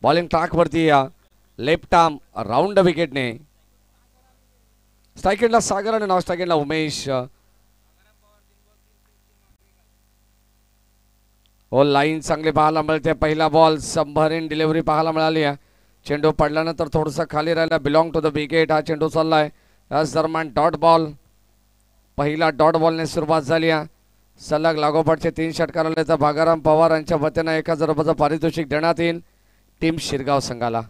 Bowling track वरती left arm round विकेटने. Strike एंडला सागर आणि नॉन स्ट्राईक एंडला उमेश. हो लाईन चांगली पाहायला मिळते. पहिला बॉल संभरीन डिलिव्हरी पाहायला मिळाली आहे. चेंडू पडल्यानंतर थोडंसं खाली राहिला. बिलॉंग टू द विकेट हा चेंडू चाललाय. याच दरम्यान डॉट बॉल. पहिला डॉट बॉलने सुरुवात झाली आहे. सलग लागोपाठचे 3 षटकार आले तर भागाराम पवार यांच्या वतीनं 1000 रुपयाचं पारितोषिक देण्यात येईल टीम शिरगाव संघाला.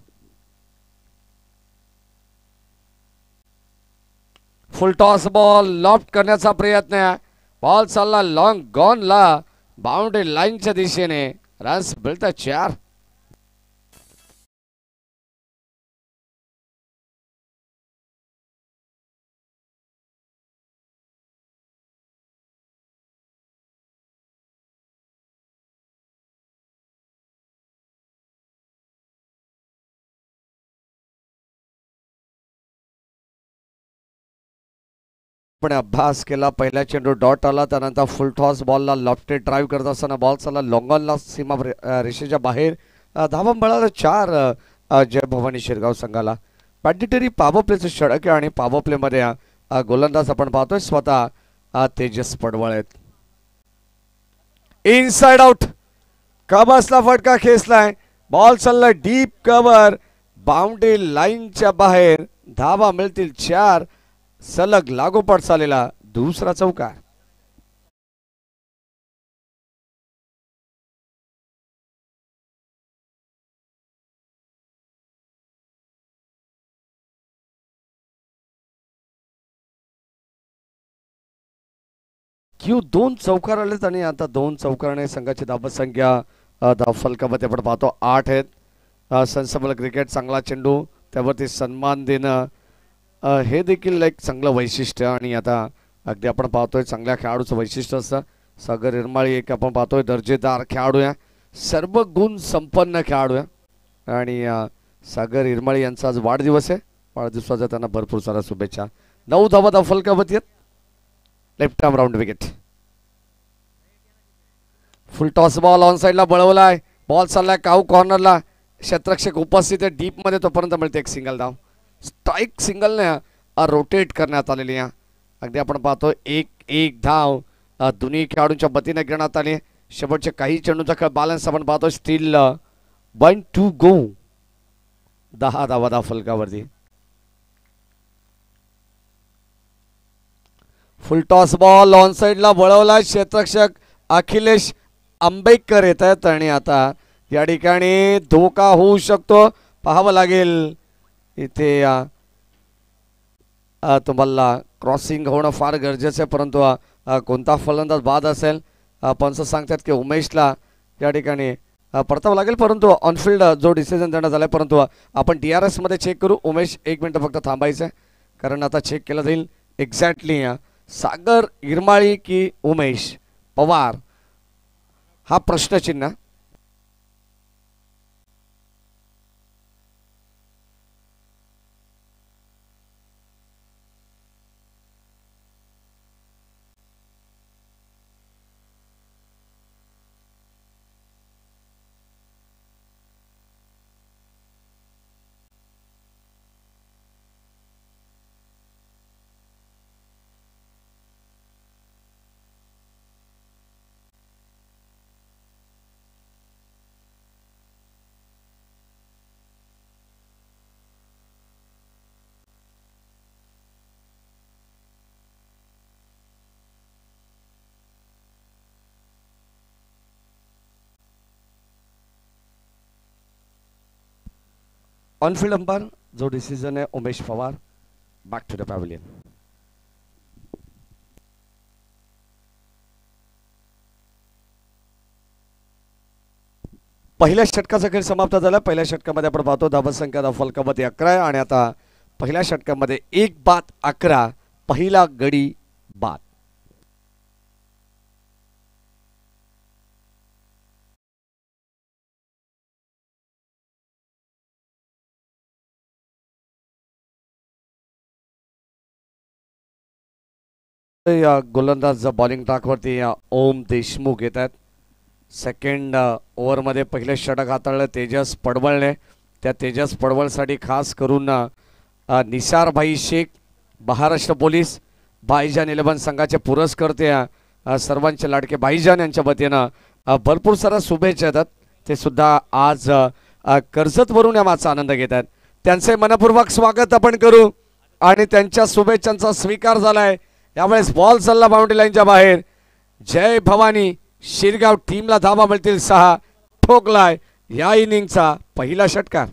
फुल टॉस बॉल लॉफ्ट करण्याचा प्रयत्न आहे. बॉल चालला लॉंग गॉनला बाउंड्री लाईनच्या दिशेने. रन्स मिळतात 4. पण अभ्यास केला. पहिला चेंडू डॉट आला. त्यानंतर फुल टॉस बॉलला लॉफ्टेड ड्राईव्ह करत असताना बॉल चालला लॉंगॉनला सीमा रेषेच्या बाहेर. धावा मिळाला 4 जय भवानी शिरगाव संघाला. मॅन्डेटरी पॉवर प्लेचं षटक आहे आणि पॉवर प्लेमध्ये गोलंदाज आपण पाहतोय स्वतः तेजस पडवळ आहेत. Inside out. कबसला फटका खेचलाय. बॉल चाललाय डीप कव्हर बाउंड्री लाईनच्या बाहेर. धावा मिळतील 4. सलग लागोपाठ चाललेला दुसरा चौकार. क्यू 2 चौकार आलेत आणि आता 2 चौकाराने संघाची धावसंख्या फलकामध्ये आपण पाहतो 8 आहेत. संसबल क्रिकेट चांगला चेंडू त्यावरती सन्मान देणं हे देखील एक चांगलं वैशिष्ट्य. आणि आता अगदी आपण पाहतोय चांगल्या खेळाडूचं वैशिष्ट्य असतं. सागर इरमाळी एक आपण पाहतोय दर्जेदार खेळाडू आहे. सर्व गुण संपन्न खेळाडू आहे. आणि सागर इरमाळी यांचा आज वाढदिवस आहे. वाढदिवसाच्या त्यांना भरपूर साऱ्या शुभेच्छा. 9 धावा फलकावरती आहेत. Left arm round wicket. Full toss ball on साईडला बळवलाय. बॉल चाललाय काऊ कॉर्नरला. क्षेत्ररक्षक उपस्थित आहे डीप मध्ये. तोपर्यंत मिळते एक सिंगल धाव. स्ट्राईक सिंगलने रोटेट करण्यात आलेली आहे. अगदी आपण पाहतो एक धाव दोन्ही खेळाडूंच्या वतीने घेण्यात आली. शेवटचे काही चेंडूचा खेळ बॅलन्स आपण पाहतो. Steel 1 to go. 10 धावा फलकावरती. फुल टॉस बॉल ऑन साईडला वळवला. क्षेत्ररक्षक अखिलेश आंबेडकर येत आहेत आणि आता या ठिकाणी धोका होऊ शकतो. पाहावं लागेल इथे तुम्हाला क्रॉसिंग होणं फार गरजेचं आहे. परंतु कोणता फलंदाज बाद असेल. पंच सांगतात की उमेशला या ठिकाणी परतावं लागेल. परंतु ऑनफिल्ड जो डिसिजन देण्यात आला आहे. परंतु आपण DRS मध्ये चेक करू. उमेश 1 मिनिट फक्त थांबायचं आहे कारण आता चेक केलं जाईल एक्झॅक्टली सागर इरमाळी की उमेश पवार हा प्रश्नचिन्ह. ऑनफिल्ड अंपायर जो डिसिजन आहे Umesh Pawar. Back to the pavilion. पहिल्या षटकाचा खेळ समाप्त झाला. पहिल्या षटकामध्ये आपण पाहतो धावसंख्या फलकामध्ये 11 आहे आणि आता पहिल्या षटकामध्ये 1 बाद 11 पहिला गडी बाद. गोलंदाज बॉलिंग ट्रॅकवरती ओम देशमुख येत आहेत. सेकंड ओव्हरमध्ये पहिले षटक हाताळलं तेजस पडवळने. त्या तेजस पडवळसाठी खास करून निसारभाई शेख, महाराष्ट्र पोलीस, भाईजान 11 संघाचे पुरस्कर्ते सर्वांचे लाडके भाईजान यांच्या वतीनं भरपूर साऱ्या शुभेच्छा येतात. ते सुद्धा आज कर्जतवरून या माचा आनंद घेतात. त्यांचे मनपूर्वक स्वागत आपण करू आणि त्यांच्या शुभेच्छांचा स्वीकार झालाय. यावेळेस बॉल चालला बाउंड्री लाईनच्या बाहेर. जय भवानी शिरगाव टीमला धावा मिळतील 6. ठोकलाय या इनिंगचा पहिला षटकार.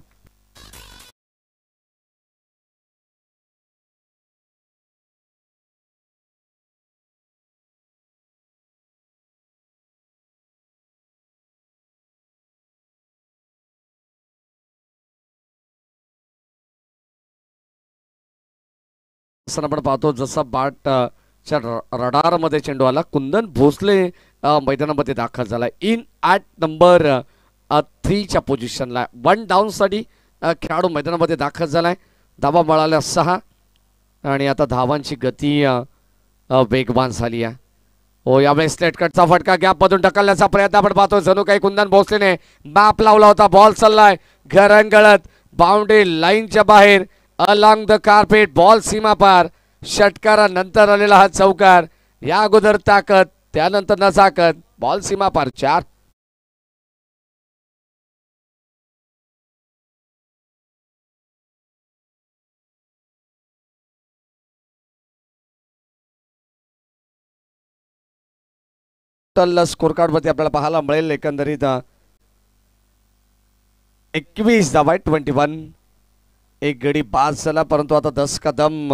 आपण पाहतो जसं च्या रडार मध्ये चेंडू आला. कुंदन भोसले मैदानामध्ये दाखल झाला. इन ॲट नंबर 3 च्या पोझिशनला 1 डाऊन साठी खेळाडू मैदानामध्ये दाखल झालाय. धावा मिळाल्या 6 आणि आता धावांची गती वेगवान झाली आहे. हो यावेळेस लेटकटचा फटका गॅप मधून ढकलण्याचा प्रयत्न आपण पाहतो. जणू काही कुंदन भोसलेने मॅप लावला होता. बॉल चाललाय घरंगळत बाउंड्री लाईनच्या बाहेर अलॉंग द कार्पेट. बॉल सीमा पार. षटकारानंतर आलेला हा चौकार. या अगोदर ताकद त्यानंतर नजाकत. बॉल सीमा पार 4. स्कोर कार्ड वरती आपल्याला पाहायला मिळेल एकंदरीत 21 धावा 21. एक गडी बाद झाला परंतु आता 10 कदम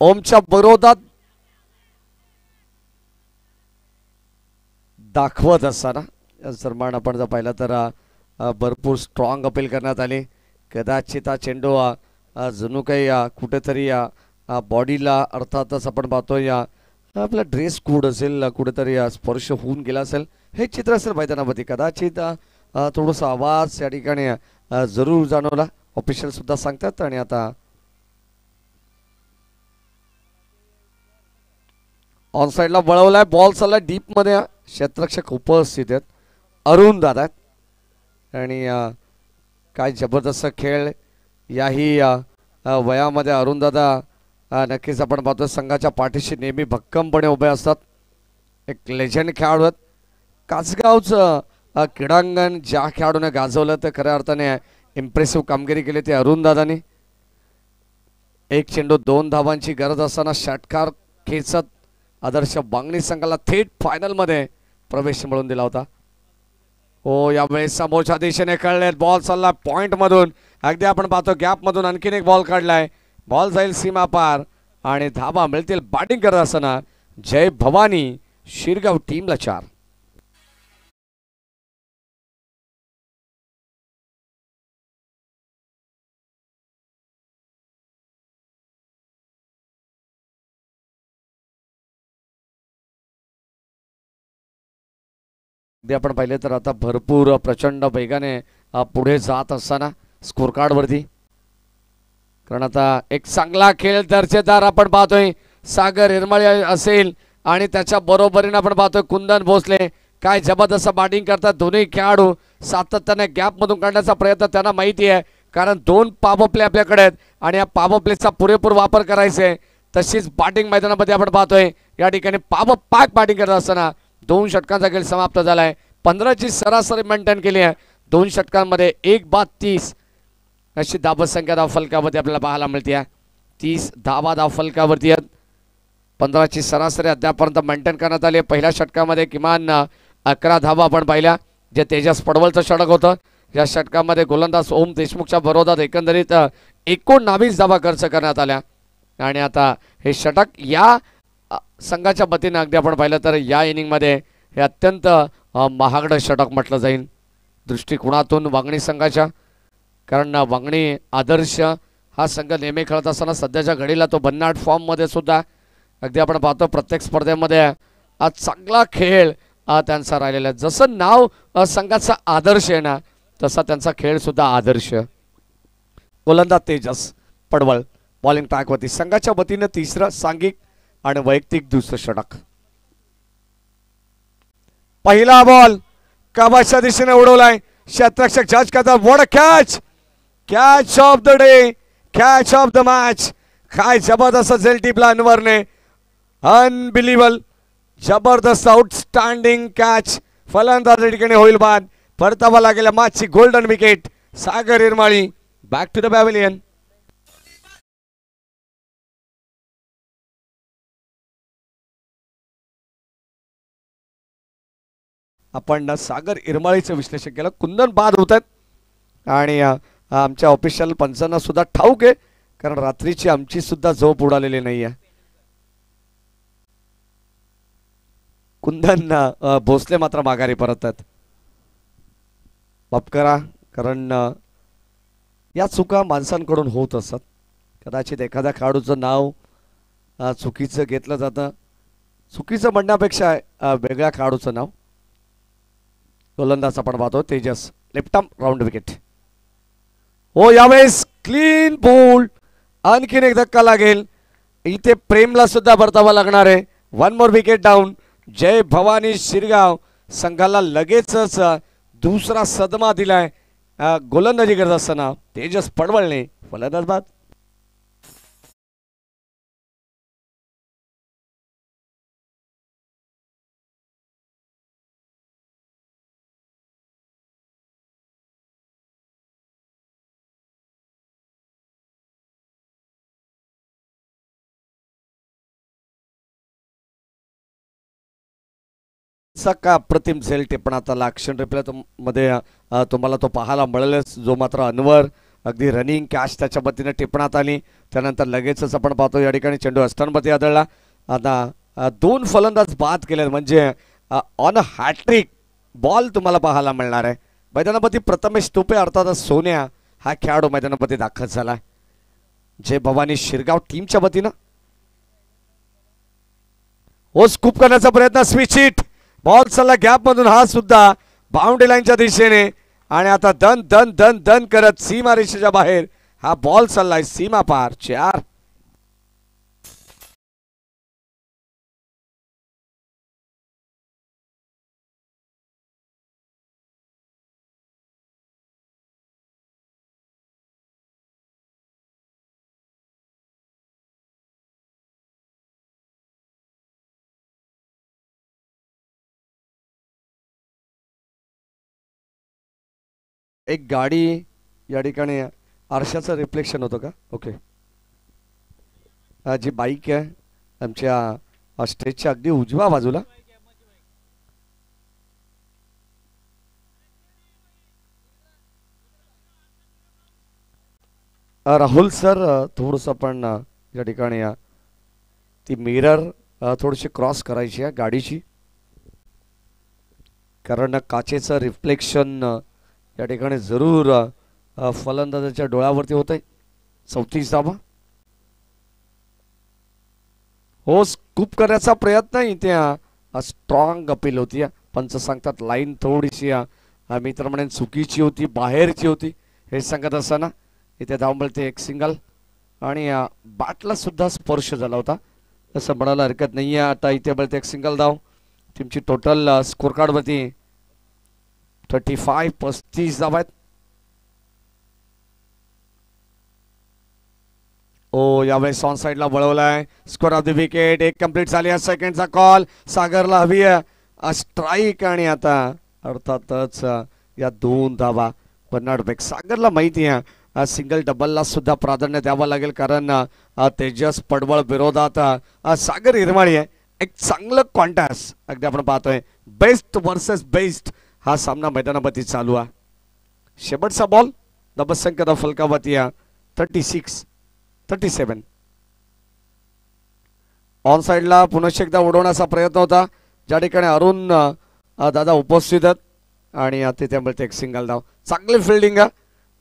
ओमच्या विरोधात दाखवत असताना सन्मान आपण जर पाहिला तर भरपूर स्ट्रॉंग अपील करण्यात आले. कदाचित हा चेंडू जणू काही कुठेतरी बॉडीला अर्थातच आपण पाहतोय आपला ड्रेस कोड असेल कुठेतरी स्पर्श होऊन गेला असेल हे चित्र असेल मैदानामध्ये. कदाचित थोडासा आवाज या ठिकाणी जरूर जाणवला ऑफिशियल सुद्धा सांगतात. आणि आता ऑन साइडला वळवलाय. बॉल चालला डीप मध्ये. क्षेत्ररक्षक उपस्थित आहेत अरुण दादा आणि काय जबरदस्त खेळ याही वयामध्ये अरुण दादा नक्कीच आपण पाहतो संघाच्या पाठीशी नेहमी भक्कमपणे उभे असतात. एक लेजंड खेळाडू आहेत. कासगावचं क्रीडांगण ज्या खेळाडूने गाजवलं तर खऱ्या अर्थाने इम्प्रेसिव्ह कामगिरी केली ते अरुण दादाने. एक चेंडू 2 धावांची गरज असताना षटकार खेचत आदर्श वांगणी संघाला थेट फायनल मध्ये प्रवेश मिळवून दिला होता. हो यावेळेस समोरच्या दिशेने खेळले. बॉल चालला पॉइंट मधून. अगदी आपण पाहतो गॅप मधून आणखीन एक बॉल काढलाय. बॉल जाईल सीमा पार आणि धावा मिळतील. बॅटिंग करत असताना जय भवानी शिरगाव टीमला 4. आपण पाहिले तर आता भरपूर प्रचंड वेगाने पुढे जात असताना स्कोर कार्ड वरती. कारण आता एक चांगला खेळ दर्जेदार आपण पाहतोय. सागर हिरमळे असेल आणि त्याच्या बरोबरीने आपण पाहतोय कुंदन भोसले काय जबरदस्त बॅटिंग करतात. दोन्ही खेळाडू सातत्याने गॅप मधून काढण्याचा प्रयत्न त्यांना माहिती आहे. कारण 2 पॉवर प्ले आपल्याकडे आहेत आणि या पॉवर प्लेचा पुरेपूर वापर करायचा आहे. तशीच बॅटिंग मैदानामध्ये आपण पाहतोय या ठिकाणी पॉवर पॅक बॅटिंग करत असताना 2 षटकांचा खेळ समाप्त झालाय. 15ची सरासरी मेंटेन केली आहे. 2 षटकांमध्ये 1 बाद 30 अशी धाव संख्या धाव फलकावरती आपल्याला पाहायला मिळते. 30 धावा धाव फलकावरती आहेत. 15ची सरासरी अद्यापर्यंत मेंटेन करण्यात आली. पहिल्या षटकामध्ये किमान 11 धावा आपण पाहिल्या जे तेजस पडवलचं षटक होतं. या षटकामध्ये गोलंदाज ओम देशमुखच्या विरोधात एकंदरीत 19 धावा खर्च करण्यात आल्या. आणि आता हे षटक या संघाच्या वतीने अगदी आपण पाहिलं तर या इनिंगमध्ये हे अत्यंत महागडं षटक म्हटलं जाईल दृष्टिकोनातून वांगणी संघाच्या. कारण वांगणी आदर्श हा संघ नेहमी खेळत असताना सध्याच्या घडीला तो भन्नाट फॉर्ममध्ये सुद्धा अगदी आपण पाहतो प्रत्येक स्पर्धेमध्ये आज चांगला खेळ त्यांचा राहिलेला आहे. जसं नाव संघाचा आदर्श आहे ना तसा त्यांचा खेळ सुद्धा आदर्श. गोलंदाज तेजस पडवळ बॉलिंग ट्रॅकवरती. संघाच्या वतीने 3रं सांघिक आणि वैयक्तिक 2रं षटक. पहिला बॉल काबाच्या दिशेने उडवलाय. क्षेत्ररक्षक जज करतात. What a catch. Catch of the day, catch of the match. काय जबरदस्त झेल टिपला अनवरने. अनबिलिव्हल, जबरदस्त आउटस्टँडिंग कॅच. फलंदाज ठिकाणी होईल बाद. परतावा लागेल मॅचची golden wicket. Sagar Irmali back to the pavilion. आपण सागर इरमाळीचं विश्लेषण केलं. कुंदन बाद होत आहेत आणि आमच्या ऑफिशियल पंचांना सुद्धा ठाऊक आहे, कारण रात्रीची आमची सुद्धा झोप उडालेली नाही आहे. कुंदन भोसले मात्र माघारी परततात. माफ करा, कारण या चुका माणसांकडून होत असतात. कदाचित एखाद्या खेळाडूचं नाव चुकीचं घेतलं जातं. चुकीचं म्हणण्यापेक्षा वेगळ्या खेळाडूचं नाव. गोलंदाज आपण पाहतो Tejas. Left arm round wicket. हो, यावेळेस क्लीन बोल्ड. आणखीन एक धक्का लागेल. इथे प्रेमला सुद्धा परतावा लागणार आहे. One more wicket down. Jai Bhavani Shirgaon संघाला लगेचच दुसरा सदमा दिलाय. गोलंदाजी करत असताना तेजस पडवळणे फलंदाज बाद. का अप्रतिम झेल टिपणात आला. ॲक्शन रिप्ले मध्ये तुम्हाला तो पाहायला मिळेलच, जो मात्र अनवर अगदी रनिंग कॅच त्याच्या पद्धतीने टिपणात आली. त्यानंतर लगेचच आपण पाहतो या ठिकाणी चेंडू अस्टनमध्ये आदळला. आता दोन फलंदाज बाद केले, म्हणजे ऑन अ हॅट्रिक बॉल तुम्हाला पाहायला मिळणार आहे. मैदानापती प्रथमेश तुपे अर्थातच सोन्या हा खेळाडू मैदानापती दाखल झाला. जय भवानी शिरगाव टीमच्या वतीनं हो स्कूप करण्याचा प्रयत्न. Switch hit. बॉल चालला गॅप मधून, हा सुद्धा बाउंड्री लाईनच्या दिशेने. आणि आता दन दन दन दन करत सीमा रेषेच्या बाहेर हा बॉल चाललाय सीमा पार. 4. एक गाडी या ठिकाणी आरशाचं रिफ्लेक्शन होतं का. ओके. जी बाईक आहे आमच्या स्टेजच्या अगदी उजव्या बाजूला. राहुल सर थोडंसं आपण या ठिकाणी ती मिरर थोडीशी क्रॉस करायची आहे गाडीची, कारण काचेचं रिफ्लेक्शन या ठिकाणी जरूर फलंदाजाच्या डोळ्यावरती होत आहे. 34 धावा. हो स्कूप करण्याचा प्रयत्न इथे स्ट्रॉंग अपील होती. पंच सांगतात लाईन थोडीशी मित्र म्हणेन चुकीची होती, बाहेरची होती. हे सांगत असताना इथे धाव मिळते एक सिंगल आणि बॅटला सुद्धा स्पर्श झाला होता असं म्हणायला हरकत नाही आहे. आता इथे मिळते एक सिंगल धाव. टीमची टोटल स्कोर कार्डवरती 35 धावा आहेत. ओ यावेळेस ऑन साइडला वळवलाय. Score off the wicket. एक कंप्लीट झाली. सेकंडचा कॉल सागरला हवी आहे स्ट्राईक. आणि आता अर्थातच या 2 धावा कर्नाटक. सागरला माहिती आहे सिंगल डबलला सुद्धा प्राधान्य द्यावं लागेल, कारण तेजस पडवळ विरोधात सागर इरमाळी आहे. एक चांगलं कॉन्टॅस्ट अगदी आपण पाहतोय. बेस्ट वर्सेस बेस्ट हा सामना मैदानावरती चालू आहे. शेवटचा बॉल दबसंख्या फलकावरती 36-37. ऑन साइडला पुन्हा एकदा उडवण्याचा प्रयत्न होता, ज्या ठिकाणी अरुण दादा उपस्थित आहेत. आणि तिथे मिळते एक सिंगल धाव. चांगली फिल्डिंग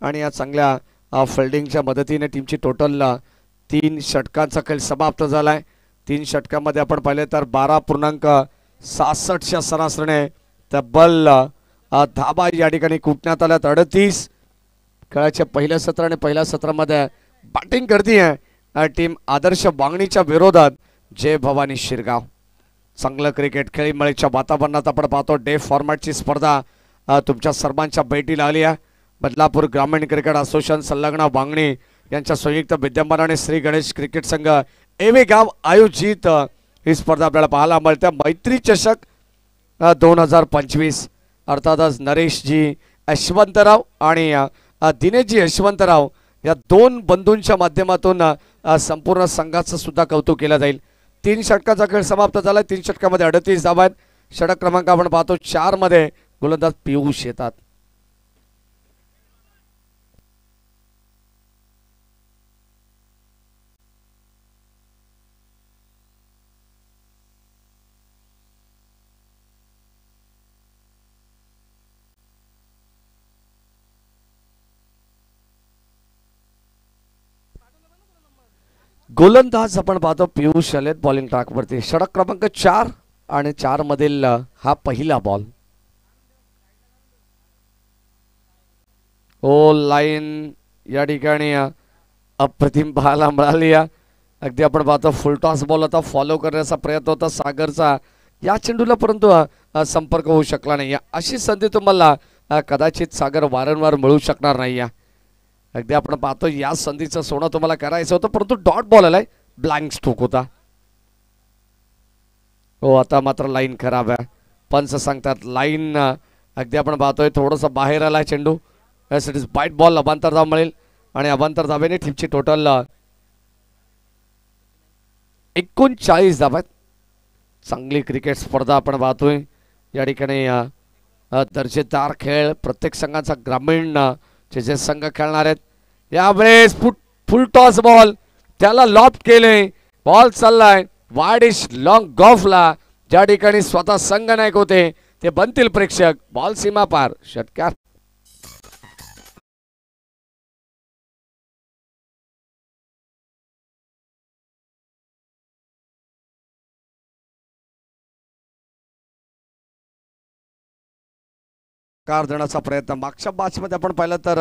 आणि या चांगल्या फिल्डिंगच्या मदतीने टीमची टोटल 3 षटकांचा खेळ समाप्त झालाय. 3 षटकांमध्ये आपण पाहिले तर 12.66च्या सरासरीने तब्बल धाबा या ठिकाणी कुटण्यात आल्यात. 38 खेळाच्या पहिल्या सत्र आणि पहिल्या सत्रामध्ये बॅटिंग करते टीम आदर्श वांगणीच्या विरोधात जय भवानी शिरगाव. चांगलं क्रिकेट खेळीमेळीच्या वातावरणात आपण पाहतो. डे फॉर्मॅटची स्पर्धा तुमच्या सर्वांच्या भेटीला आली आहे. बदलापूर ग्रामीण क्रिकेट असोसिएशन संलग्न वांगणी यांच्या संयुक्त विद्यमानाने श्री गणेश क्रिकेट संघ एवे गाव आयोजित ही स्पर्धा आपल्याला पाहायला मिळते. मैत्री चषक 2025 अर्थातच नरेशजी यशवंतराव आणि दिनेशजी यशवंतराव या दोन बंधूंच्या माध्यमातून संपूर्ण संघाचं सुद्धा कौतुक केलं जाईल. 3 षटकाचा खेळ समाप्त झाला. 3 षटकामध्ये 38 धावा आहेत. षटक क्रमांक आपण पाहतो 4 मध्ये गोलंदाज पियुष येतात. गोलंदाज आपण पाहतो पियुष आलेत बॉलिंग ट्रॅकवरती. षटक क्रमांक 4 आणि 4 मधील हा पहिला बॉल. ओ लाईन या ठिकाणी अप्रतिम पाहायला मिळाली. अगदी आपण पाहतो फुलटॉस बॉल आता फॉलो करण्याचा प्रयत्न होता सागरचा. या चेंडूला परंतु संपर्क होऊ शकला नाही. अशी संधी तुम्हाला कदाचित सागर वारंवार मिळू शकणार नाही. अगदी आपण पाहतो या संधीचं सोनं तुम्हाला करायचं होतं परंतु डॉट बॉल आलाय. ब्लँक स्ट्रोक होता. हो आता मात्र लाईन खराब आहे. पंच सांगतात लाईन अगदी आपण पाहतोय थोडंसं बाहेर आलाय चेंडू. It is wide ball. अबांतर धाव मिळेल आणि अबांतर धावेने टीमची टोटल 39 धावा आहेत. चांगली क्रिकेट स्पर्धा आपण पाहतोय या ठिकाणी. दर्जेदार खेळ प्रत्येक संघाचा ग्रामीण जे संघ खेळणार आहेत. यावेळेस फुल टॉस बॉल त्याला लॉफ्ट केले. बॉल चाललाय वाडिश लॉंग गॉफला. ज्या ठिकाणी स्वतः संघ नायक होते ते बनतील प्रेक्षक. बॉल सीमा पार. षटकार देण्याचा प्रयत्न. मागच्या बॅचमध्ये आपण पाहिलं तर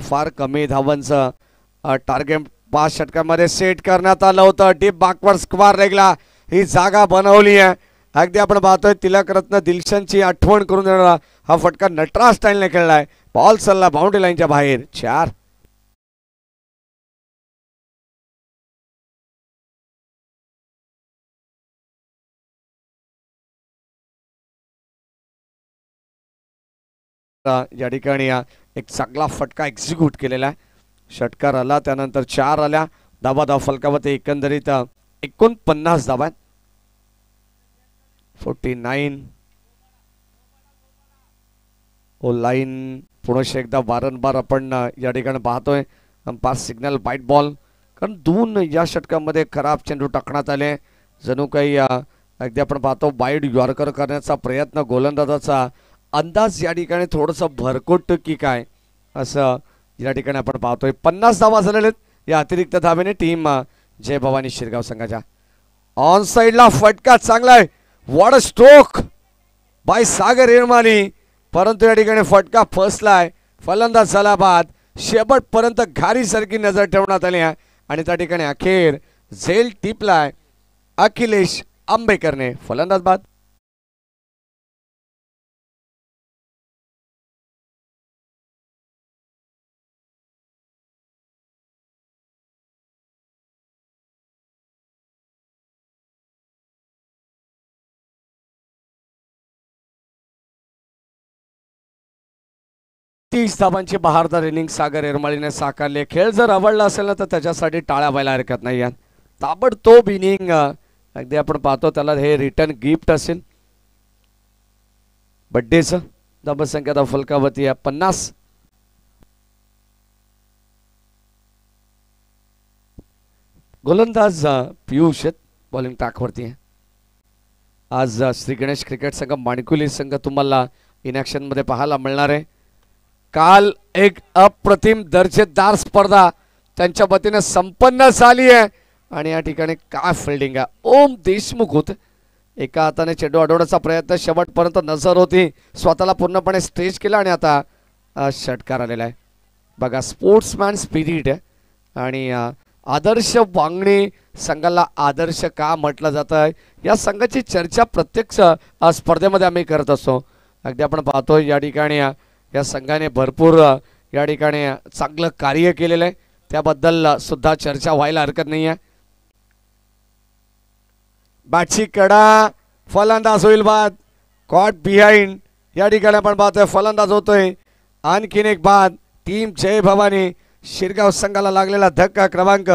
फार कमी धावांचं टार्गेट 5 षटकांमध्ये सेट करण्यात आलं होतं. डीप बॅकवर्ड स्क्वेअर लेगला ही जागा बनवली आहे. अगदी आपण पाहतोय तिलकरत्न दिलशनची आठवण करून देणारा हा फटका नटराज स्टाईलने खेळलाय. बॉल चालला बाउंड्री लाईनच्या बाहेर. 4 या ठिकाणी एक चांगला फटका एक्झिक्यूट केलेला आहे. षटकार आला त्यानंतर 4 आल्या. धावा फलकावरती एकंदरीत 49 धावा. 49. ओ लाईन पुन्हा एकदा वारंवार आपण या ठिकाणी पाहतोय. Umpire signal wide ball. कारण 2 या षटकामध्ये खराब चेंडू टाकण्यात आले. जणू काही अगदी आपण पाहतो बाईट यॉर्कर करण्याचा प्रयत्न. गोलंदाजाचा अंदाज या ठिकाणी थोडंसं भरकोट की काय असं या ठिकाणी आपण पाहतोय. 50 धावा झालेले या अतिरिक्त धावेने टीम जय भवानी शिरगाव संघाच्या. ऑन साइडला फटका चांगला आहे. व्हॉट अ स्ट्रोक बाय सागर येरमाली. परंतु या ठिकाणी फटका फसलाय. फलंदाज झाला बाद. शेवटपर्यंत घारीसारखी नजर ठेवण्यात आली आहे आणि त्या ठिकाणी अखेर झेल टिपलाय अखिलेश आंबेकरने. फलंदाज बाद. तीस धावांची बहारदार इनिंग सागर येरमाळीने साकारले. खेळ जर आवडला असेल ना तर त्याच्यासाठी टाळ्या व्हायला हरकत नाही. ताबडतोब इनिंग अगदी आपण पाहतो त्याला हे रिटर्न गिफ्ट असेल बड्डेचं. धावसंख्या फलकावरती 50. गोलंदाज पियुष बॉलिंग ट्रॅकवरती आहे. आज श्री गणेश क्रिकेट संघ माणकुली संघ तुम्हाला इन ॲक्शन मध्ये पाहायला मिळणार आहे. काल एक अप्रतिम दर्जेदार स्पर्धा त्यांच्या वतीने संपन्न झाली आहे आणि या ठिकाणी काय फिल्डिंग आहे. ओम देशमुख होते. एका हाताने चेंडू अडवण्याचा प्रयत्न. शेवटपर्यंत नजर होती. स्वतःला पूर्णपणे स्ट्रेच केला आणि आता षटकार आलेला आहे. बघा स्पोर्ट्समॅन स्पिरिट आहे आणि आदर्श वांगणी संघाला आदर्श का म्हटलं जातं या संघाची चर्चा प्रत्येक स्पर्धेमध्ये आम्ही करत असतो. अगदी आपण पाहतोय या ठिकाणी या संघाने भरपूर या ठिकाणी चांगलं कार्य केलेलं आहे, त्याबद्दल सुद्धा चर्चा व्हायला हरकत नाही आहे. बॅटची कडा, फलंदाज होईल बाद, कॉट बिहाइंड. या ठिकाणी आपण पाहतोय फलंदाज होतोय. आणखीन एक बाद. टीम जय भवानी शिरगाव संघाला लागलेला धक्का क्रमांक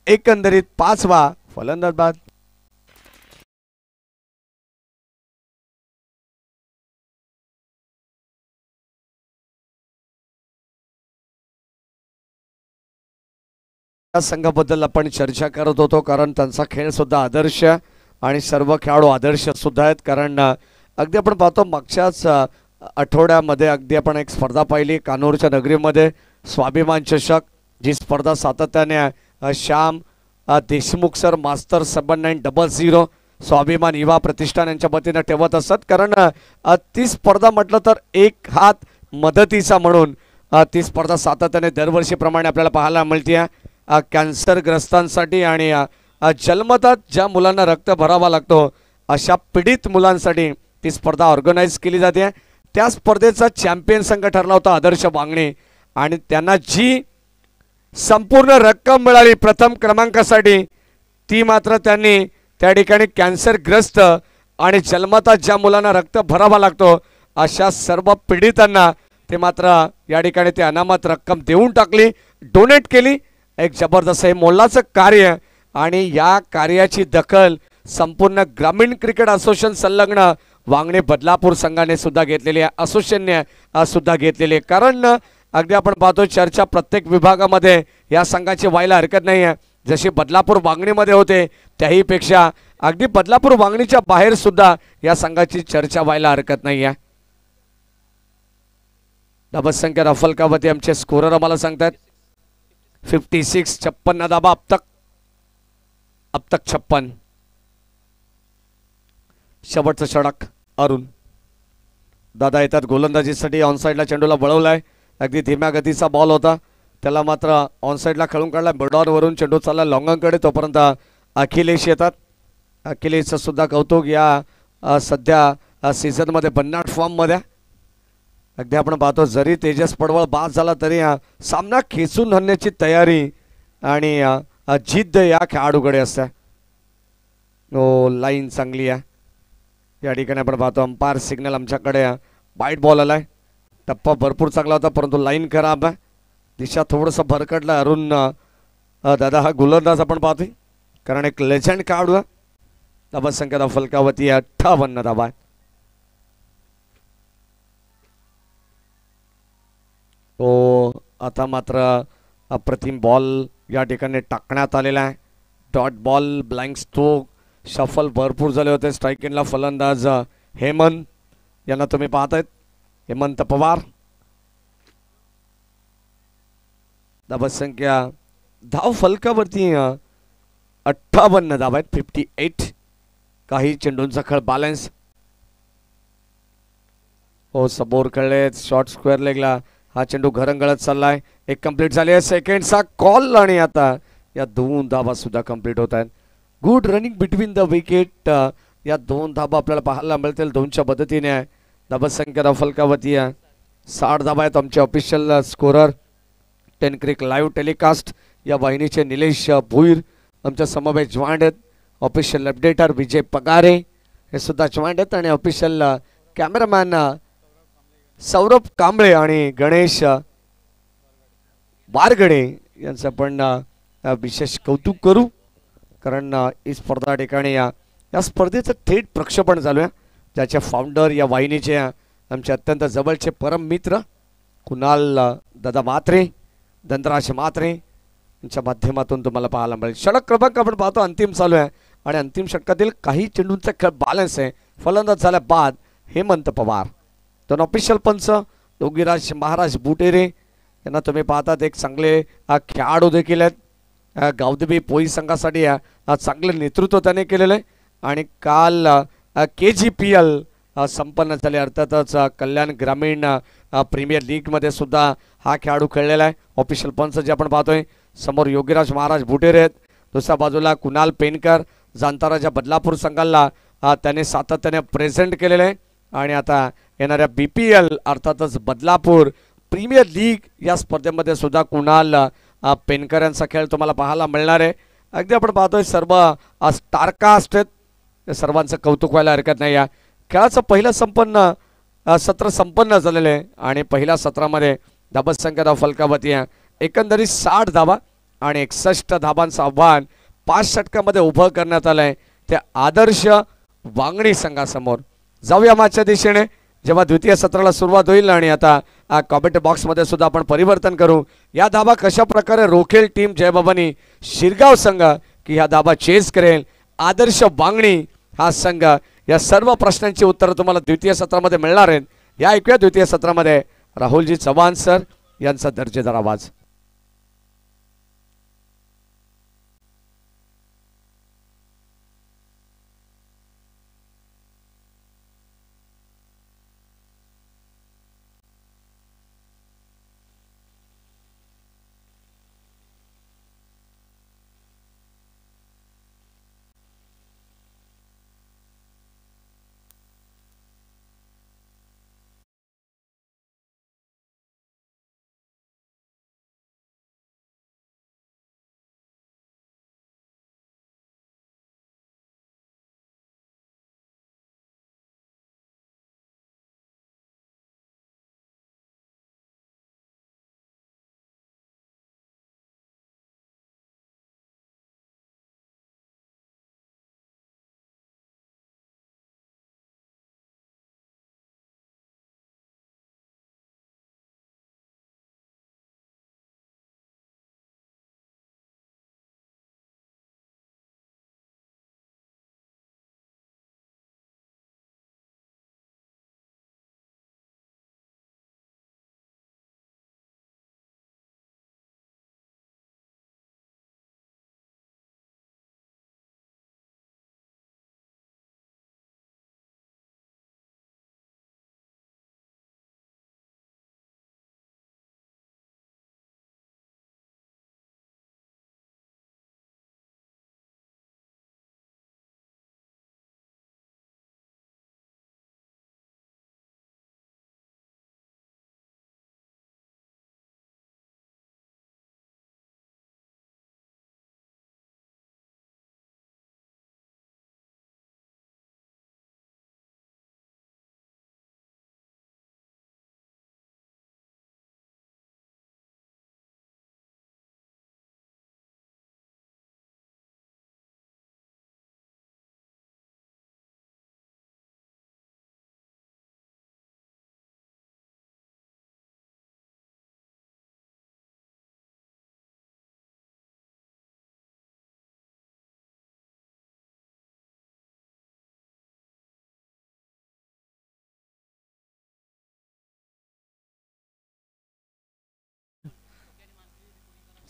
एकंदरीत 5वा. फलंदाज बाद. या संघाबद्दल आपण चर्चा करत होतो, कारण त्यांचा खेळ सुद्धा आदर्श आणि सर्व खेळाडू आदर्श सुद्धा आहेत. कारण अगदी आपण पाहतो मागच्याच आठवड्यामध्ये अगदी आपण एक स्पर्धा पाहिली कानूरच्या नगरीमध्ये, स्वाभिमान चषक. जी स्पर्धा सातत्याने श्याम देशमुख सर मास्टर 7900 स्वाभिमान युवा प्रतिष्ठान यांच्या वतीनं ठेवत असतात. कारण ती स्पर्धा म्हटलं तर एक हात मदतीचा म्हणून ती स्पर्धा सातत्याने दरवर्षीप्रमाणे आपल्याला पाहायला मिळते. कॅन्सरग्रस्तांसाठी आणि जन्मतात ज्या मुलांना रक्त भरावा लागतो अशा पीडित मुलांसाठी ती स्पर्धा ऑर्गनाईज केली जाते. त्या स्पर्धेचा चॅम्पियन संघ ठरला होता आदर्श वांगणे, आणि त्यांना जी संपूर्ण रक्कम मिळाली प्रथम क्रमांकासाठी ती मात्र त्यांनी त्या ठिकाणी कॅन्सरग्रस्त आणि जन्मतात ज्या मुलांना रक्त भरावा लागतो अशा सर्व पीडितांना ते मात्र या ठिकाणी ते अनामत रक्कम देऊन टाकली, डोनेट केली. एक जबरदस्त हे मोलाचं कार्य, आणि या कार्याची दखल संपूर्ण ग्रामीण क्रिकेट असोसिएशन संलग्न वांगणे बदलापूर संघाने सुद्धा घेतलेली आहे, असोसिएशनने सुद्धा घेतलेली आहे. कारण अगदी आपण पाहतो चर्चा प्रत्येक विभागामध्ये या संघाची व्हायला हरकत नाही आहे. जशी बदलापूर वांगणीमध्ये होते त्याहीपेक्षा अगदी बदलापूर वांगणीच्या बाहेर सुद्धा या संघाची चर्चा व्हायला हरकत नाही आहे. धावसंख्या रफल कावती आमचे स्कोरर आम्हाला सांगतात 56. 56 धाबा अब तक 56. शेवटचं षटक अरुण दादा येतात गोलंदाजीसाठी. ऑनसाईडला चेंडूला वळवलाय, अगदी धीम्या गतीचा बॉल होता, त्याला मात्र ऑनसाईडला खेळून काढला. मिडऑनवरून चेंडू चालला लॉंगकडे, तोपर्यंत अखिलेश येतात. अखिलेशचं सुद्धा कौतुक. या सध्या सीझनमध्ये भन्नाट फॉर्ममध्ये. अगदी आपण पाहतो जरी तेजस पडवळ बाद झाला तरी सामना खेचून आणण्याची तयारी आणि जिद्द या खेळाडूकडे असते. ओ लाईन चांगली आहे. या ठिकाणी आपण पाहतो अंपायर सिग्नल आमच्याकडे वाईट बॉल आलाय. टप्पा भरपूर चांगला होता परंतु लाईन खराब आहे. दिशा थोडंसं भरकटला. अरुण दादा हा गोलंदाज आपण पाहतोय, कारण एक लेजंड खेळाडू आहे. धावसंख्या फलकावती 58 धावा. तो आता मात्र अप्रतिम बॉल या ठिकाणी टाकण्यात आलेला आहे. Dot ball, blank stroke, shuffle भरपूर झाले होते. स्ट्राईक एंडला फलंदाज हेमंत यांना तुम्ही पाहतायत, हेमंत पवार. धावसंख्या धाव फलकावरती 58 धावा आहेत. 58. काही चेंडूंचा खेळ बॅलन्स. हो समोर खेळले शॉर्ट स्क्वेअर लेगला हा चेंडू घरंगळत चाललाय. एक कंप्लीट झाली आहे. सेकंडचा कॉल आणि आता या 2 धावा सुद्धा कंप्लीट होत आहेत. Good running between the wicket. या 2 धाबा आपल्याला पाहायला मिळतील 2च्या मदतीने. धावसंख्या फलकावती 60 धाबा आहेत. आमचे ऑफिशियल स्कोरर 10 क्रिक लाईव्ह टेलिकास्ट या वाहिनीचे निलेश भुईर आमच्या समवेत जॉईंट आहेत. ऑफिशियल अपडेटर विजय पगारे हे सुद्धा जॉईंट आहेत, आणि ऑफिशियल कॅमेरामॅन सौरभ कांबळे आणि गणेश वारगडे यांचं पण विशेष कौतुक करू, कारण ही स्पर्धा ठिकाणी या स्पर्धेचं थेट प्रक्षेपण चालू आहे, ज्याचे फाउंडर या वाहिनीचे आमचे अत्यंत जवळचे परम मित्र कुणाल दादा म्हात्रे, धनराज म्हात्रे यांच्या माध्यमातून तुम्हाला पाहायला मिळेल. षटक क्रमांक आपण पाहतो अंतिम चालू आहे, आणि अंतिम षटकातील काही चेंडूंचा खेळ बॅलन्स आहे. फलंदाज झाल्या बाद हेमंत पवार. 2 ऑफिशियल पंच योगीराज महाराज बुटेरे यांना तुम्ही पाहतात, एक चांगले खेळाडू देखील आहेत. गावदेवी पोई संघासाठी चांगले नेतृत्व त्याने केलेलं आहे, आणि काल KGPL संपन्न झाले. अर्थातच कल्याण ग्रामीण प्रीमियर लीगमध्ये सुद्धा हा खेळाडू खेळलेला आहे. ऑफिशियल पंच जे आपण पाहतोय समोर योगीराज महाराज बुटेरे आहेत, दुसऱ्या बाजूला कुणाल पेनकर जांताराच्या बदलापूर संघाला त्याने सातत्याने प्रेझेंट केलेलं आहे. आणि आता येणाऱ्या BPL अर्थातच बदलापूर प्रीमियर लीग या स्पर्धेमध्ये सुद्धा कुणाल पेनकर यांचा खेळ तुम्हाला पाहायला मिळणार आहे. अगदी आपण पाहतोय सर्व स्टारकास्ट आहेत, या सर्वांचं कौतुक व्हायला हरकत नाही. या खेळाचं पहिलं सत्र संपन्न झालेलं आहे आणि पहिल्या सत्रामध्ये धाबसंख्या फलकावती आहे एकंदरीत 60 धाबा आणि 61 धाबांचं आव्हान 5 षटकामध्ये उभं करण्यात आलं आहे त्या आदर्श वांगणी संघासमोर. जाऊया मागच्या दिशेने जेव्हा द्वितीय सत्राला सुरुवात होईल आणि आता कॉमेंट बॉक्समध्ये सुद्धा आपण परिवर्तन करू. या धाबा कशा प्रकारे रोखेल टीम जयबाबांनी शिरगाव संघ की ह्या धाबा चेस करेल आदर्श वांगणी हा संघ, या सर्व प्रश्नांची उत्तरं तुम्हाला द्वितीय सत्रामध्ये मिळणार आहेत. या ऐकूया द्वितीय सत्रामध्ये राहुलजी चव्हाण सर यांचा दर्जेदार आवाज.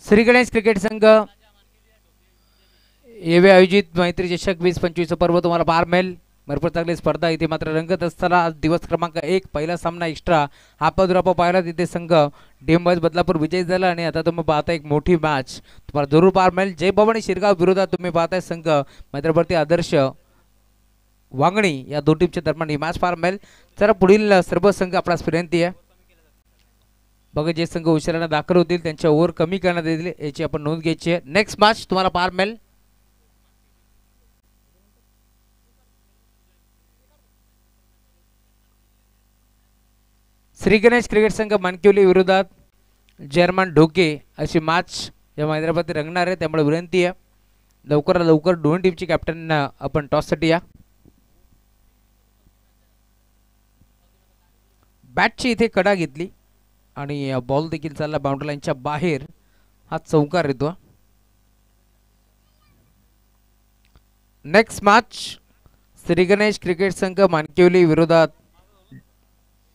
श्री गणेश क्रिकेट संघ येवे आयोजित मैत्री चषक 2025 पर्व तुम्हाला पार मिळेल. भरपूर चांगली स्पर्धा इथे मात्र रंगत असताना आज दिवस क्रमांक 1 पहिला सामना एक्स्ट्रा हापादुरापा पाहिला तिथे संघ डेमबाज बदलापूर विजयी झाला आणि आता तुम्ही पाहता एक मोठी मॅच तुम्हाला जरूर पार मिळेल. जय भवानी शिरगाव विरोधात तुम्ही पाहताय संघ मैत्रीवरती आदर्श वांगणी या दोन टीमच्या दरम्यान ही मॅच पार मिळेल. तर पुढील सर्व संघ आपणास विनंती आहे बघा जे संघ उशिराने दाखल होतील त्यांच्या ओव्हर कमी करण्यात येतील याची आपण नोंद घ्यायची आहे. नेक्स्ट मॅच तुम्हाला पार मिळेल. श्री गणेश क्रिकेट संघ मानकिवली विरोधात जर्मन ढोके अशी मॅच या मैदानावरती रंगणार आहे. त्यामुळे विनंती आहे लवकरात लवकर दोन टीमची कॅप्टन आपण टॉससाठी या. बॅटची इथे कडा घेतली आणि बॉल देखील चालला बाउंड्री लाईनच्या बाहेर. हा चौकार येतो. Next match Shri Ganesh cricket संघ मानकिवली विरोधात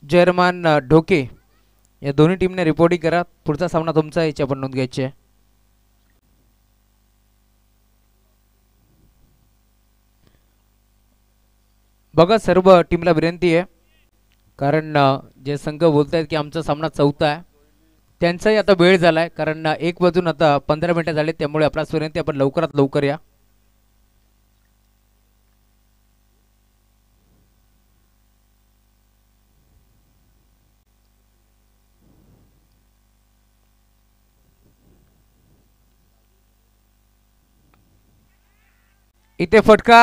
जर्मन ढोके या दोन्ही टीमने रिपोर्टिंग करा. पुढचा सामना तुमचा याची आपण नोंद घ्यायची आहे. बघा सर्व टीमला विनंती आहे कारण जे संघ बोलत आहेत की आमचा सामना चौथा आहे त्यांचाही आता वेळ झाला आहे कारण 1 वाजून आता 15 मिनिटं झाले. त्यामुळे आपल्यास विनंती आपण लवकरात लवकर या. इथे फटका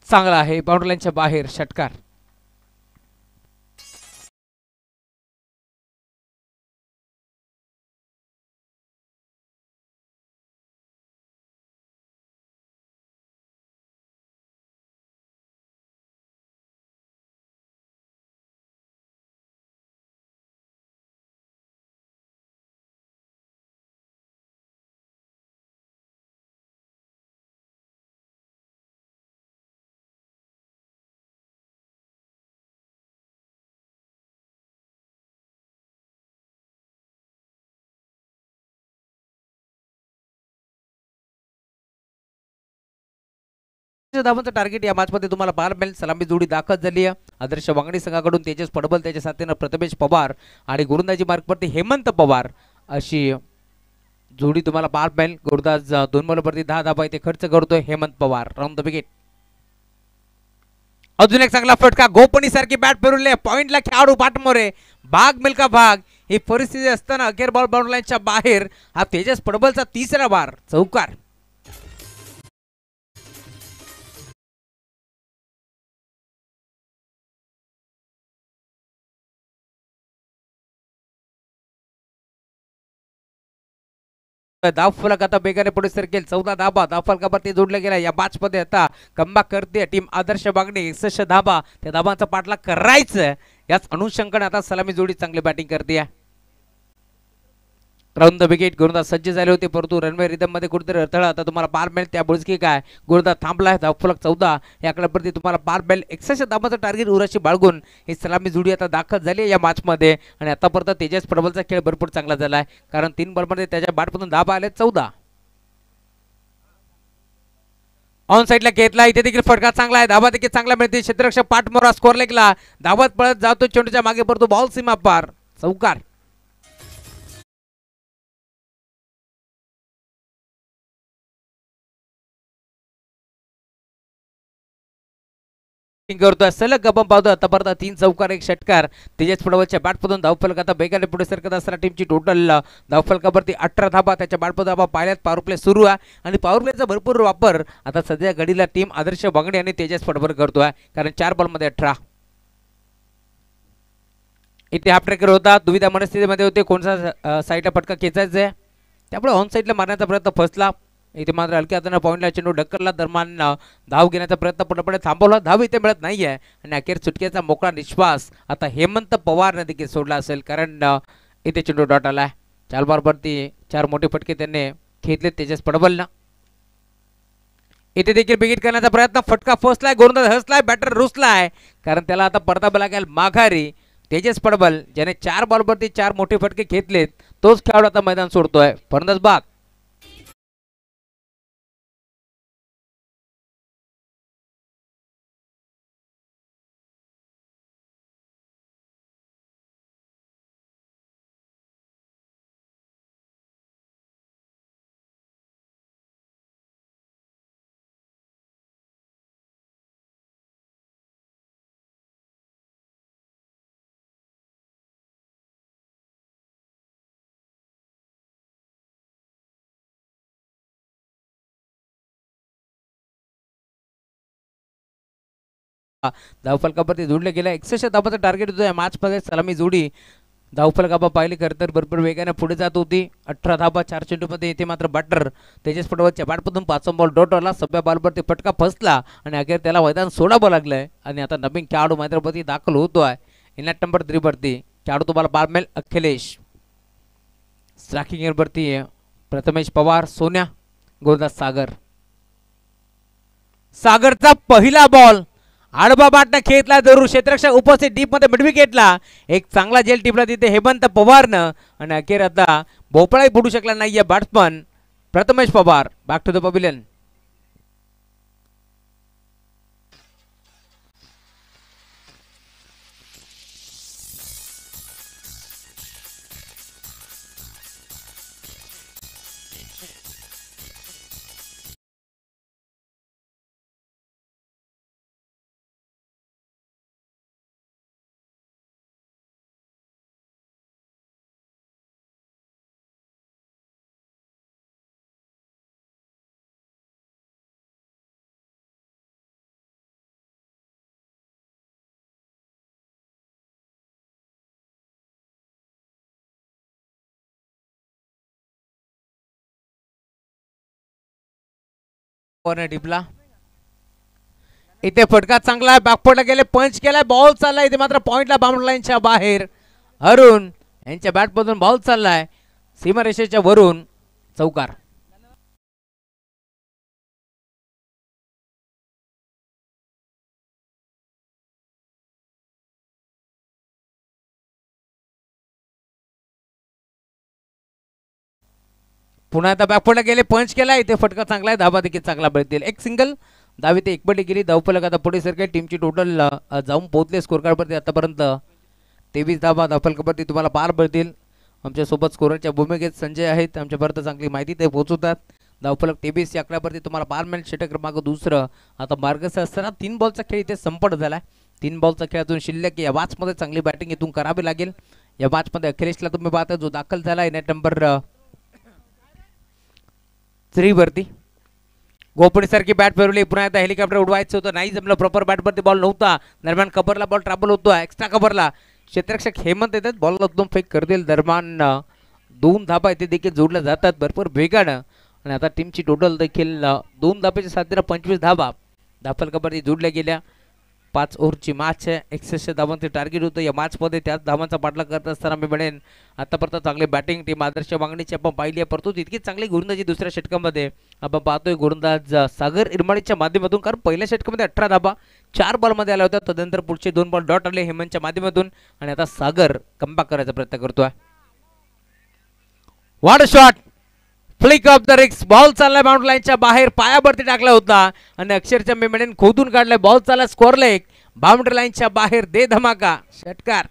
चांगला आहे, बाउंड्री लाईनच्या बाहेर षटकार. धावांचं टार्गेट या मॅच मध्ये तुम्हाला पाहायला मिळेल. सलामी जोडी दाखल झाली आहे. आदर्श वांगणी संघाकडून तेजस पडबल, त्याच्या साथीनं प्रथमेश पवार आणि गोलंदाजी मार्गवरती हेमंत पवार अशी जोडी तुम्हाला पाहायला मिळेल. गोलंदाज 2 बॉलवरती 10 धावा इथे खर्च करतोय Hemant Pawar. Round the wicket. अजून एक चांगला फटका, गोपणी सारखी बॅट फिरवले, पॉइंटला खेळाडू पाठमोरे, भाग मिल्का भाग. ही परिस्थिती असताना अखेर बॉल बाउंड्री लाईनच्या बाहेर. हा तेजस पडबलचा तिसरा बार, चौकार. धाव फलक आता बेगाने पुढे सरकेल. 14 धाबा धाव फलकावरती जोडला गेला. या मॅच मध्ये आता कमबॅक करते टीम आदर्श बागणे. 61 धाबा, त्या धाबांचा पाठलाग करायचं याच अनुषंगाने आता सलामी जोडी चांगली बॅटिंग करते. Round the wicket. गोलंदाज सज्ज झाले होते, परंतु रनवे रिदम मध्ये कुठेतरी अडथळा आता तुम्हाला पार मिळेल. त्यामुळेच की काय गोलंदाज थांबला. धावफलक 14 याकडे प्रति तुम्हाला पार मिळेल. 61 धाबांचं टार्गेट उराशी बाळगून ही सलामी जोडी आता दाखल झाली या मॅच मध्ये. आणि आतापर्यंत तेजस पडबलचा खेळ भरपूर चांगला झाला आहे, कारण 3 बॉलमध्ये त्याच्या बॅटमधून धाबा आले 14. ऑन साईडला घेतला, इथे देखील फटका चांगला आहे, धाबा देखील चांगला मिळते. क्षेत्ररक्षक पाठमोरा स्कोर लेगला धावत पळत जातो चेंडूच्या मागे, परंतु बॉल सीमा पार, चौकार. करतोय सलग गपम पावतो. आतापर्यंत 3 चौकार 1 षटकार. तेजस पडवलच्या बॅटमधून धावफलक आता बेगाने पुढे सरकत असताना टीमची टोटल धावफलकावरती 18 धाबा. त्याच्या बॅटमधून धाबा पाहिल्यात. पॉवर प्ले सुरू आहे आणि पॉवर प्लेचा भरपूर वापर आता सध्या घडीला टीम आदर्श बांगडे आणि तेजस पडवल करतोय, कारण 4 बॉलमध्ये 18. इथे हाफ ट्रेकर होता, दुविधा मनस्थितीमध्ये होते, कोणता साईडला फटका खेचायचा आहे, त्यामुळे ऑन साईडला मारण्याचा प्रयत्न फसला. इथे मात्र हलक्या हाताने पॉईंटला चेंडू ढकलला. दरम्यान धाव घेण्याचा प्रयत्न पूर्णपणे थांबवला. धाव इथे मिळत नाहीये आणि अखेर सुटकेचा मोकळा निश्वास आता हेमंत पवारने देखील सोडला असेल, कारण इथे चेंडू डॉट आलाय. 4 बॉलवरती 4 मोठे फटके त्यांनी घेतले तेजस पडबलनं. इथे देखील बिगिट करण्याचा प्रयत्न, फटका फसलाय, गोलंदाज हसलाय, बॅटर रुसलाय, कारण त्याला आता परतावा लागेल माघारी. तेजस पडबल ज्याने 4 बॉलवरती 4 मोठे फटके घेतलेत, तोच खेळाडू आता मैदान सोडतोय. फलंदाज बाद. धावफलकावरती जोडले गेला. 61 धावांचं टार्गेट होतं या मॅच मध्ये. सलामी जोडी धावफलकाबा पाहिली खरं तर भरपूर वेगाने पुढे जात होती. 18 धावा 4 चेंडूमध्ये. येथे मात्र बॅटर तेजस पडवलच्या बॅटमधून 5 बॉल डॉट आला. 6व्या बॉलवरती फटका फसला आणि अखेर त्याला मैदान सोडावं लागलंय आणि आता नवीन खेळाडू मैदानावरती दाखल होतोय. इनॅट नंबर 3 वरती खेळाडू तुम्हाला पारमेल अखिलेश. स्ट्रायकिंग वरती प्रथमेश पवार, सोन्या, गोलंदाज सागर. सागरचा पहिला बॉल आडबा बाटनं खेळला, जरूर क्षेत्ररक्षक उपस्थित डीप मध्ये मिड विकेटला. एक चांगला जेल टिपला तिथे हेमंत पवारनं आणि अखेर आता भोपळाही बुडू शकला नाहीये batsman Prathamesh Pawar. Back to the pavilion. Corner टिपला. इथे फटका चांगला बॅकफुटला गेले, पंच केलाय, बॉल चाललाय इथे मात्र पॉइंटला बाउंड्री लाईनच्या बाहेर. अरुण यांच्या बॅट मधून बॉल चाललाय सीमारेषेच्या वरून, चौकार. पुन्हा आता बॅकफुटला गेले, पंच केला, इथे फटका चांगला आहे, धाबा देखील चांगला मिळतील. एक सिंगल धाव इथे एकबडी गेली. धावफलक आता पुढे सरके, टीमची टोटल जाऊन पोहोचले स्कोर कार्डवरती आतापर्यंत 23 धाबा धावफलकावरती तुम्हाला पार पडतील. आमच्या सोबत स्कोररच्या भूमिकेत संजय आहेत, आमच्यापर्यंत चांगली माहिती ते पोहोचवतात. धावफलक 23 या आकड्यावरती तुम्हाला पार मिळेल. षटक क्रमांक दुसरं आता मार्गस्थ असताना 3 बॉलचा खेळ इथे संपट झाला. 3 बॉलचा खेळातून शिल्लक या मॅचमध्ये चांगली बॅटिंग इथून करावी लागेल. या मॅचमध्ये अखिलेशला तुम्ही पाहता जो दाखल झाला नेट नंबर 3 वरती. गोपणी सारखी बॅट फिरवली, पुन्हा एकदा हेलिकॉप्टर उडवायचं होतं, नाही जमलं. प्रॉपर बॅटवरती बॉल नव्हता. दरम्यान कबरला बॉल ट्रॅपल होतो, एक्स्ट्रा कबरला क्षेत्ररक्षक हेमंत येतात, बॉल एकदम फेक करतील. दरम्यान 2 धाबा इथे देखील जोडल्या जातात भरपूर वेगानं. आणि आता टीमची टोटल देखील 2 धाब्याच्या साथीला 25 धाबा धावफलकावरती जोडल्या गेल्या. 5 ओव्हरची मॅच आहे, 61 धावांचे टार्गेट होतं या मॅचमध्ये. त्याच धावांचा पाठलाग करत असताना मी म्हणेन आतापर्यंत चांगली बॅटिंग टीम आदर्श मागणीची आपण पाहिली आहे, परंतु तितकी चांगली गोलंदाजी दुसऱ्या षटकामध्ये आपण पाहतोय. गोलंदाज सागर इरमाळीच्या माध्यमातून, कारण पहिल्या षटकामध्ये 18 धाबा 4 बॉलमध्ये आल्या होत्या, तदनंतर पुढचे 2 बॉल डॉट आले हेमंतच्या माध्यमातून. आणि आता सागर कमबॅक करायचा प्रयत्न करतोय. What a shot, flick of the रिक्स, बॉल चाललाय बाउंड्री लाईनच्या बाहेर, पायावरती टाकला होता आणि अक्षरशः मी म्हणेन खोदून काढलाय. बॉल चालला स्कोअर लेग, बाउंड्री लाईनच्या बाहेर, दे धमाका, षटकार.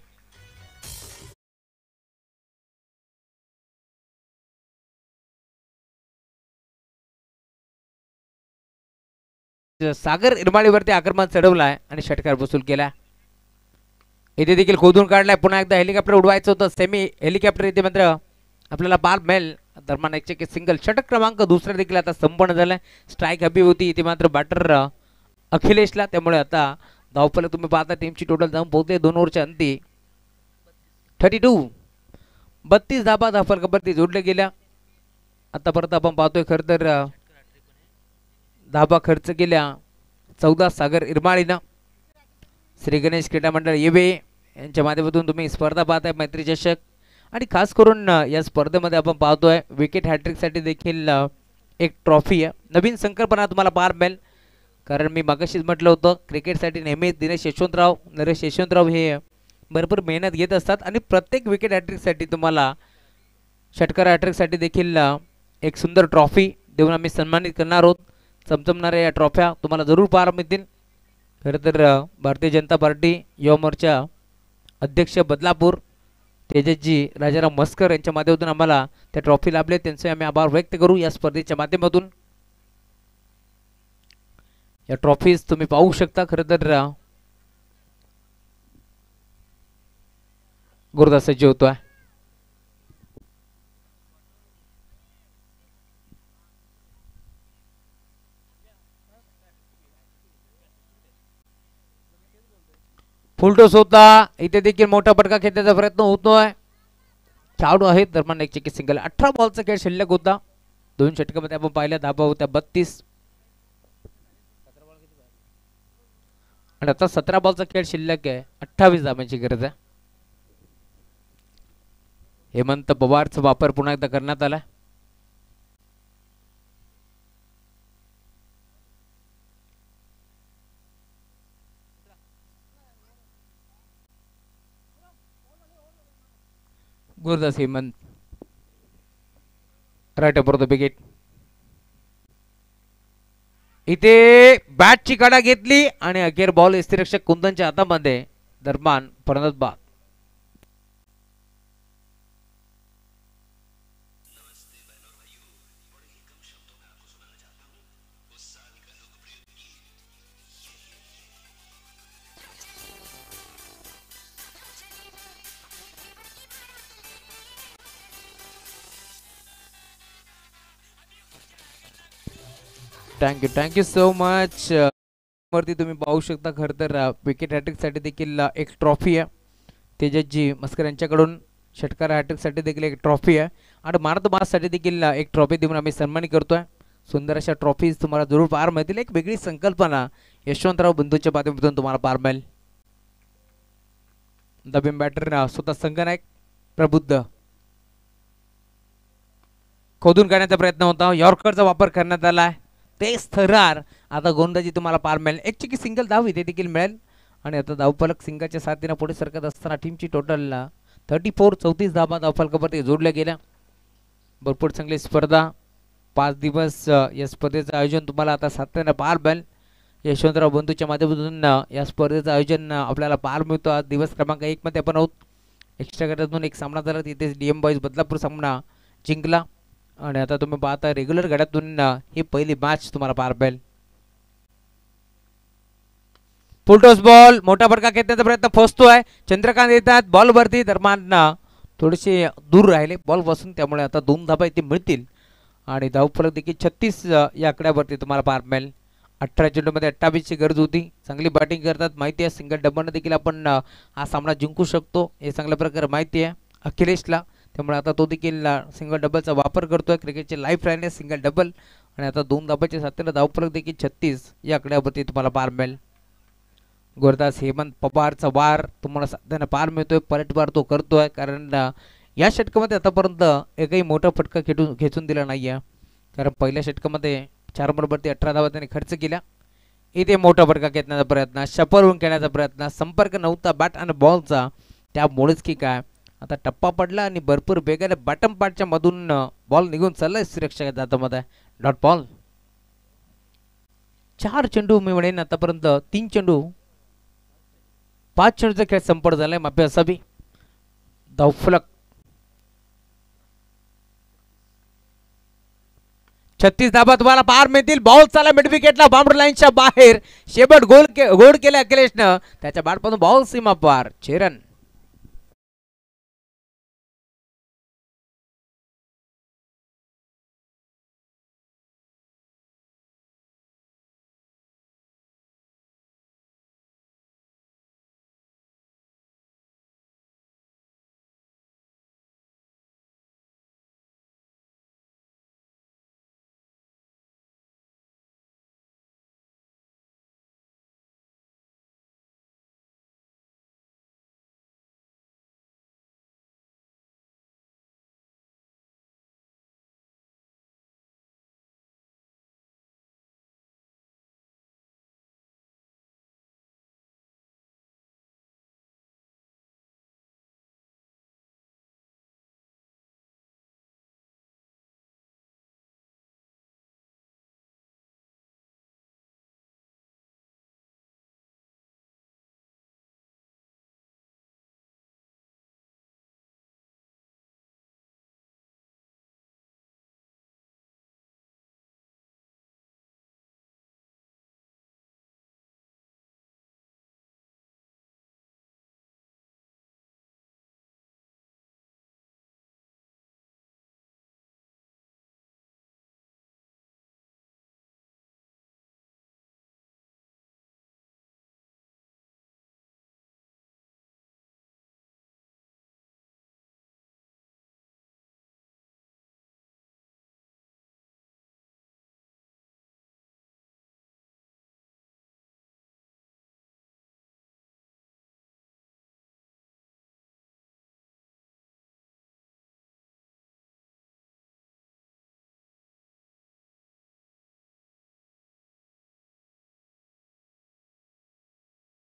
सागर इरमाळीवरती आक्रमण चढवलाय आणि षटकार वसूल केला. इथे देखील खोदून काढलाय, पुन्हा एकदा हेलिकॉप्टर उडवायचं होतं, सेमी हेलिकॉप्टर इथे मात्र आपल्याला पार मिळेल. दरम्यान एक सिंगल. षटक क्रमांक दुसरा देखील आता संपन्न झालाय. स्ट्राईक हवी होती इथे मात्र बॅटर अखिलेशला, त्यामुळे आता धावफलक तुम्ही पाहता टीमची टोटल जाऊन पोहोचते 2 ओव्हरच्या अंती 32 धाबा धावफलकावरती जोडल्या गेल्या. आतापर्यंत आपण पाहतोय खरं तर धाबा खर्च केल्या 14 सागर इरमाळीनं. श्री गणेश क्रीडा मंडळ येवे यांच्या माध्यमातून तुम्ही स्पर्धा पाहताय, मैत्री चषक. आणि खास करून या स्पर्धेमध्ये आपण पाहतोय विकेट हॅट्रिकसाठी देखील एक ट्रॉफी आहे. नवीन संकल्पना तुम्हाला पार मिळेल, कारण मी मागाशीच म्हटलं होतं क्रिकेटसाठी नेहमीच नरेश यशवंतराव हे भरपूर मेहनत घेत असतात आणि प्रत्येक विकेट हॅट्रिकसाठी तुम्हाला षटकार हॅट्रिकसाठी देखील एक सुंदर ट्रॉफी देऊन आम्ही सन्मानित करणार आहोत. चमचमणाऱ्या या ट्रॉफ्या तुम्हाला जरूर पाहायला मिळतील. खरं तर भारतीय जनता पार्टी युवा मोर्चा अध्यक्ष बदलापूर तेजसजी राजाराम मस्कर यांच्या माध्यमातून आम्हाला त्या ट्रॉफी लाभले, त्यांचे आम्ही आभार व्यक्त करू. या स्पर्धेच्या माध्यमातून या ट्रॉफीज तुम्ही पाहू शकता. खरं तर गुरुदास सज्ज होतोय. फुलटोस होता, इथे देखील मोठा फटका खेळण्याचा प्रयत्न होतोय. खेळाडू आहेत दरम्यान एक चेकी सिंगल. 18 बॉलचा खेळ शिल्लक होता. 2 षटकामध्ये आपण पाहिल्या धाबा होत्या 32 आणि आता 17 बॉलचा खेळ शिल्लक आहे. 28 धाब्यांची गरज आहे. हेमंत पवारचा वापर पुन्हा एकदा करण्यात आला. Gurudas Hemant right upper the wicket. इथे बॅटची कडा घेतली आणि अखेर बॉल यष्टिरक्षक कुंदनच्या हातामध्ये. दरम्यान फलंदाज बाद. Thank you so much. वरती तुम्ही पाहू शकता खरं तर विकेट हॅट्रिकसाठी देखील एक ट्रॉफी आहे. तेजसजी मस्कर यांच्याकडून षटकार हॅट्रिकसाठी देखील एक ट्रॉफी आहे आणि मार्क मार्क्ससाठी देखील एक ट्रॉफी देऊन आम्ही सन्मानित करतोय. सुंदर अशा ट्रॉफीज तुम्हाला जरूर पाहायला मिळतील. एक वेगळी संकल्पना यशवंतराव बंधूच्या माध्यमातून तुम्हाला पाहायला मिळेल. दबीम बॅटर स्वतः संघनायक प्रबुद्ध खोदून काढण्याचा प्रयत्न होता. यॉर्करचा वापर करण्यात आला आहे. तेच थरार आता गोलंदाजी तुम्हाला पार मिळेल. एक चिकी सिंगल धाव इथे देखील मिळेल आणि आता धावफलक सिंगाच्या साथीने पुढे सरकत असताना टीमची टोटल 34 धावा धावफलकावरती जोडल्या गेल्या. भरपूर चांगली स्पर्धा 5 दिवस या स्पर्धेचं आयोजन तुम्हाला आता सातत्यानं पाहायला मिळेल. यशवंतराव बंधूच्या माध्यमातून या स्पर्धेचं आयोजन आपल्याला पाहायला मिळतो. आज दिवस क्रमांक 1 मध्ये आपण आहोत. एक्स्ट्रा गटातून एक सामना झाला तिथेच डीएम बॉईज बदलापूर सामना जिंकला आणि आता तुम्ही पाहता रेग्युलर गटातून ही पहिली मॅच तुम्हाला पार पडेल. फुलटॉस बॉल मोठा फटका घेण्याचा प्रयत्न फसतोय. चंद्रकांत येतात बॉल वरती दरम्यान थोडेसे दूर राहिले बॉल पासून, त्यामुळे आता 2 धाबा इथे मिळतील आणि धावफलक देखील 36 या आकड्यावरती तुम्हाला पार मिळेल. 18 चेंडूमध्ये 28 ची गरज होती. चांगली बॅटिंग करतात माहिती आहे. सिंगल डबलनं देखील आपण हा सामना जिंकू शकतो हे चांगल्या प्रकारे माहिती आहे अखिलेशला, त्यामुळे आता तो देखील सिंगल डबलचा वापर करतोय. क्रिकेटचे लाईफ राहिले सिंगल डबल आणि आता 2 धाबाच्या साथीने धावफलक देखील 36 या आकड्यावरती तुम्हाला पार मिळेल. गुरदास हेमंत पवारचा वार तुम्हाला साध्याने पार मिळतोय. पलटवार तो करतोय कारण या षटकामध्ये आतापर्यंत एकही मोठा फटका खेचून दिला नाही आहे. कारण पहिल्या षटकामध्ये 4 नंबरवरती 18 धावा त्याने खर्च केल्या. इथे मोठा फटका घेण्याचा प्रयत्न, शपलवून खेळण्याचा प्रयत्न, संपर्क नव्हता बॅट आणि बॉलचा, त्यामुळेच की काय आता टप्पा पडला आणि भरपूर वेगाने बॅटम पार्टच्या मधून बॉल निघून चाललाय सुरक्षा जातामध्ये. डॉट बॉल 4 चेंडू मी म्हणेन आतापर्यंत 3 चेंडू 5 चेंडूचा खेळ संपन्न झालाय. माफी असावी. धावफलक 36 धाबा तुम्हाला पार मिळतील. बॉल चाला मिड विकेटला बाउंड्री लाईनच्या बाहेर. शेबट गोल केले अखिलेशनं. त्याच्या बॅटपासून बॉल सीमा पार 6 रन.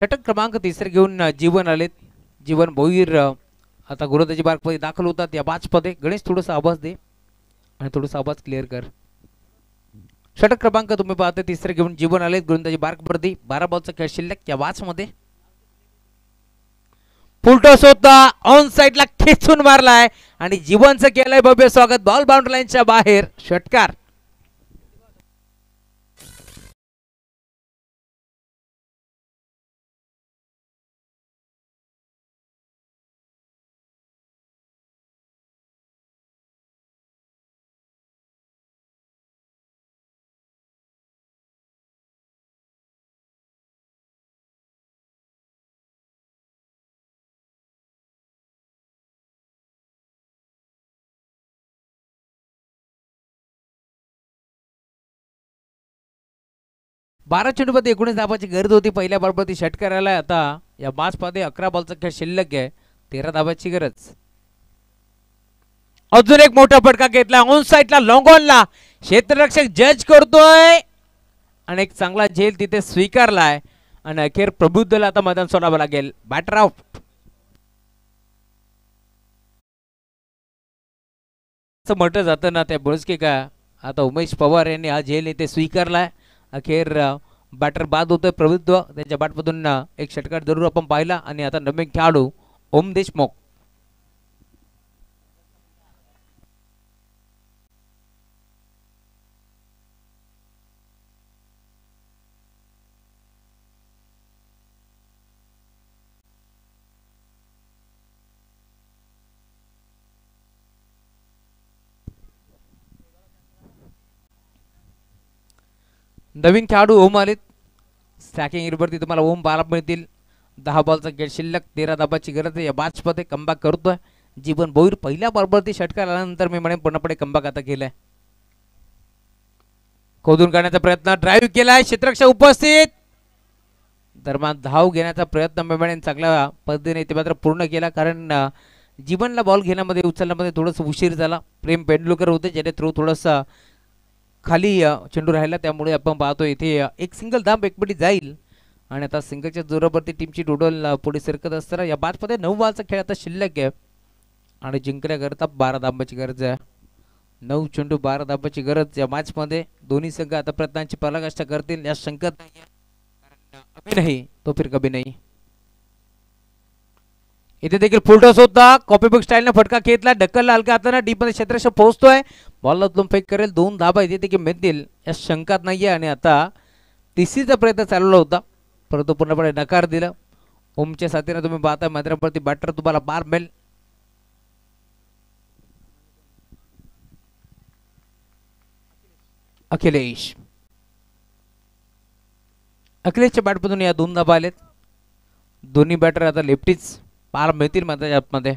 षटक क्रमांक 3 घेऊन जीवन आलेत. जीवन भोईर आता गोलंदाजी बारमध्ये दाखल होतात या मध्ये. गणेश थोडासा आवाज दे आणि थोडासा आवाज क्लिअर कर. षटक क्रमांक तुम्ही पाहता 3 घेऊन जीवन आलेत गोलंदाजी बारमध्ये. 12 बॉलचा खेळ शिल्लक या मध्ये. फुलटॉस होता ऑन साइडला खेचून मारलाय आणि जीवनचं केलंय भव्य स्वागत. बॉल बाउंड्री लाईनच्या बाहेर. षटकार 12 चेंडूमध्ये 19 धाबाची गरज होती पहिल्या बॉलवरती षटकाराला. आता या मॅचमध्ये 11 बॉलचा खेळ शिल्लक आहे, 13 धाबाची गरज. अजून एक मोठा फटका घेतला ऑन साइडला लॉंग ऑनला, क्षेत्ररक्षक जज करतोय आणि एक चांगला झेल तिथे स्वीकारलाय आणि अखेर प्रबुद्धला आता मैदान सोडावं लागेल. Batter out. म्हटलं जातं ना त्या बुळस्के का आता उमेश पवार यांनी हा झेल इथे स्वीकारलाय. अखेर बॅटर बाद होतोय प्रबुद्ध, त्यांच्या बॅटमधून एक षटकार जरूर आपण पाहिला. आणि आता नवीन खेळाडू ओम देशमुख. नवीन खेळाडू ओम आलेत. स्टॅकिंग इरवरती तुम्हाला ओम पाहायला मिळतील. 10 बॉलचा खेळ शिल्लक, 13 धाबाची गरज आहे. या मॅचमध्ये कमबॅक करतोय जीवन भोईर. पहिल्या बॉलवरती षटकार आल्यानंतर मी म्हणेन पूर्णपणे कमबॅक आता केलाय. खोदून काढण्याचा प्रयत्न, ड्राईव्ह केलाय, क्षेत्ररक्षक उपस्थित. दरम्यान धाव घेण्याचा प्रयत्न मी म्हणेन चांगल्या पद्धतीने ते मात्र पूर्ण केला. कारण जीवनला बॉल घेण्यामध्ये उचलण्यामध्ये थोडंसं उशीर झाला. प्रेम पेंडुलकर होते ज्याने थ्रो थोडासा खाली चेंडू राहिला, त्यामुळे आपण पाहतो इथे एक सिंगल धाब एकपटी जाईल. आणि आता सिंगलच्या जोरावरती टीमची टोटल पुढे सरकत असताना या मॅचमध्ये 9 बॉलचा खेळ आता शिल्लक आहे आणि जिंकण्याकरता 12 धाबाची गरज आहे. 9 चेंडू 12 धाबाची गरज या मॅचमध्ये. दोन्ही संघ आता प्रयत्नांची पराकाष्ठा करतील या शंकत नाही, अभी नाही तो फिर कभी नाही. इथे देखील फुलटॉस होता, कॉपीबुक स्टाईलने फटका घेतला, ढकलला हलका हाताने, डीप मध्ये क्षेत्ररक्षक पोहोचतोय, बॉलला दोन फेक करेल, 2 धाबा इथे देखील मिळतील या शंकात नाहीये. आणि आता तिसरीचा प्रयत्न चालवला होता परंतु पूर्णपणे नकार दिला. ओमच्या साथीने तुम्ही पाहता मैदानावरती बॅटर तुम्हाला बार मिळेल. अखिलेशच्या बॅटमधून या 2 धाबा आलेत. दोन्ही बॅटर आता लेफ्टीच पाहायला मिळतील मध्ये.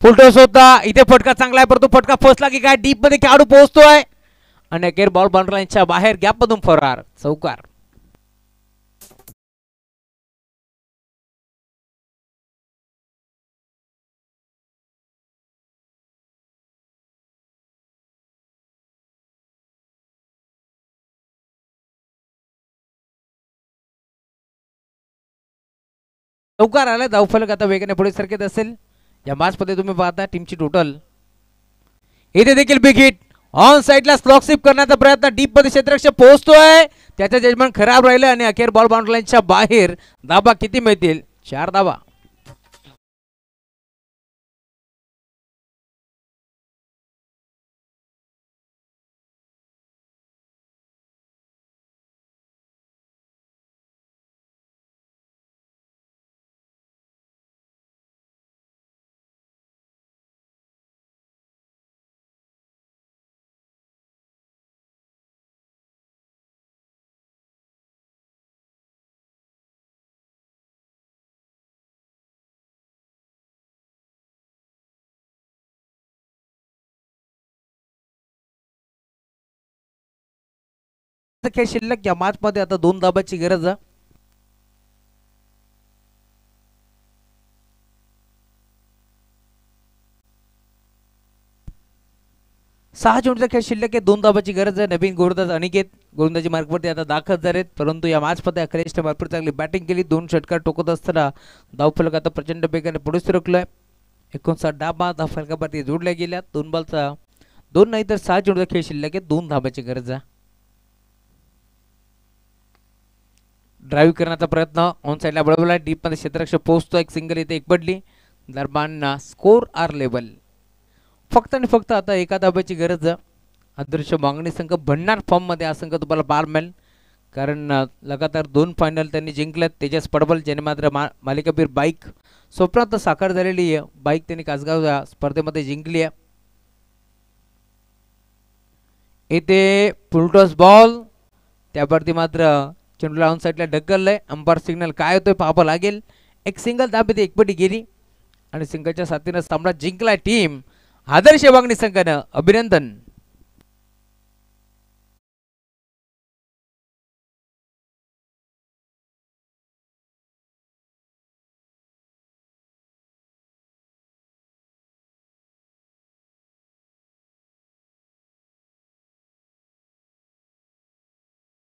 फुलटॉस होता, इथे फटका चांगला आहे परंतु फटका फसला की काय, डीप मध्ये खेळाडू पोहोचतोय आणि अखेर बॉल बाउंड्री लाईनच्या बाहेर, गॅप मधून फरार, चौकार. चौकार आला. धावफलक आता वेगाने पुढे सरकत असेल. या मॅचमध्ये तुम्ही पाहता टीमची टोटल. इथे देखील बिग हिट, ऑन साइडला स्लॉक स्वीप करण्याचा प्रयत्न, डीप मध्ये क्षेत्ररक्षक पोहोचतोय, त्याचं जजमेंट खराब राहिलं आणि अखेर बॉल बाउंड्री लाईनच्या बाहेर. धाबा किती मिळतील? 4 धाबा. खेळ शिल्लक, या मॅच मध्ये आता 2 धाबाची गरज आहे. सहा चेंडूचा खेळ शिल्लक आहे, 2 धाबाची गरज आहे. नवीन गोलंदाज अनिकेत गोलंदाजी मार्कवरती आता दाखल झालेत परंतु या मॅच मध्ये अखिलेशने भरपूर चांगली बॅटिंग केली. 2 षटकार टोकत असताना धावफलक आता प्रचंड वेगाने पुढे सरकलोय. 59 डाबा धावफलकावरती जोडल्या गेल्या. 2 बॉलचा 2 नाही तर 6 चेंडूचा खेळ शिल्लक आहे, 2 धाबाची गरज आहे. ड्राईव्ह करण्याचा प्रयत्न, ऑन साइडला बळवला, डीप मध्ये क्षेत्ररक्षक पोहोचतो, एक सिंगल इथे एक पडली. दरम्यान स्कोर आर लेवल. फक्त आणि फक्त आता 1 धाब्याची गरज आहे. अदृश्य मागणी संघ भन्नाट फॉर्म मध्ये हा संघ तुम्हाला पाहायला मिळेल कारण लगातार 2 फायनल त्यांनी जिंकल्यात. तेजस पडबल ज्याने मात्र मालिकावीर बाईक स्वप्नात साकार झालेली आहे, बाईक त्यांनी कासगाव स्पर्धेमध्ये जिंकली आहे. इथे फुलटॉस बॉल, त्यावरती मात्र चेंडूला ऑन साइडला ढकललंय. अंपायर सिग्नल काय होतोय पाहावं लागेल. एक सिंगल धाबेत एकपटी गेली आणि सिंगलच्या साथीनं सामना जिंकला टीम आदर्श वागणी संघानं. अभिनंदन.